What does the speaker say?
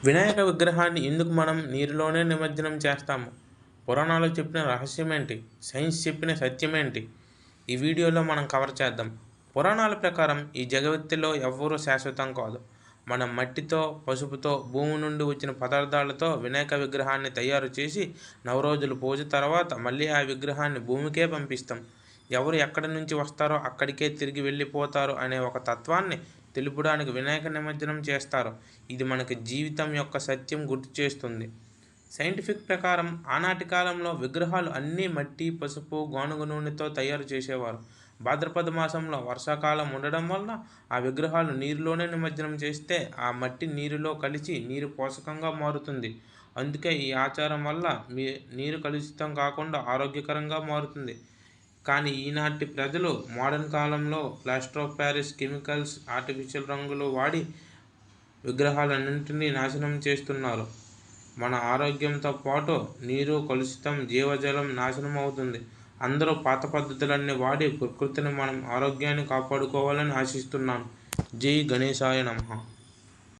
వినాయక విగ్రహాన్ని ఎందుకు మనం నీరులోనే నిమజ్జనం చేస్తాము? పురాణాలు చెప్పిన రహస్యమేంటి? సైన్స్ చెప్పిన సత్యమేంటి? ఈ వీడియోలో మనం కవర్ చేద్దాం. పురాణాల ప్రకారం ఈ జగత్తులో ఎవ్వరూ శాశ్వతం కాదు. మనం మట్టితో, పసుపుతో, భూమి నుండి వచ్చిన పదార్థాలతో వినాయక విగ్రహాన్ని తయారు చేసి నవరోజుల పూజ తర్వాత మళ్ళీ ఆ విగ్రహాన్ని భూమికే పంపిస్తాం. ఎవరు ఎక్కడి నుంచి వస్తారో అక్కడికే తిరిగి వెళ్ళిపోతారు అనే ఒక తత్వాన్ని తెలుపడానికి వినాయక నిమజ్జనం చేస్తారు. ఇది మనకి జీవితం యొక్క సత్యం గుర్తు చేస్తుంది. సైంటిఫిక్ ప్రకారం ఆనాటి కాలంలో విగ్రహాలు అన్నీ మట్టి, పసుపు, గానుగ నూనెతో తయారు చేసేవారు. భాద్రపద మాసంలో వర్షాకాలం ఉండడం వల్ల ఆ విగ్రహాలు నీరులోనే నిమజ్జనం చేస్తే ఆ మట్టి నీరులో కలిసి నీరు పోషకంగా మారుతుంది. అందుకే ఈ ఆచారం వల్ల నీరు కలుషితం కాకుండా ఆరోగ్యకరంగా మారుతుంది. కానీ ఈనాటి ప్రజలు మోడర్న్ కాలంలో plaster of Paris, chemicals, artificial రంగులు వాడి విగ్రహాలన్నింటినీ నాశనం చేస్తున్నారు. మన ఆరోగ్యంతో పాటు నీరు కలుషితం, జీవజాలం నాశనం అవుతుంది. అందరూ పాత పద్ధతులన్నీ వాడి ప్రకృతిని, మనం ఆరోగ్యాన్ని కాపాడుకోవాలని ఆశిస్తున్నాను. జై గణేశాయ నమః.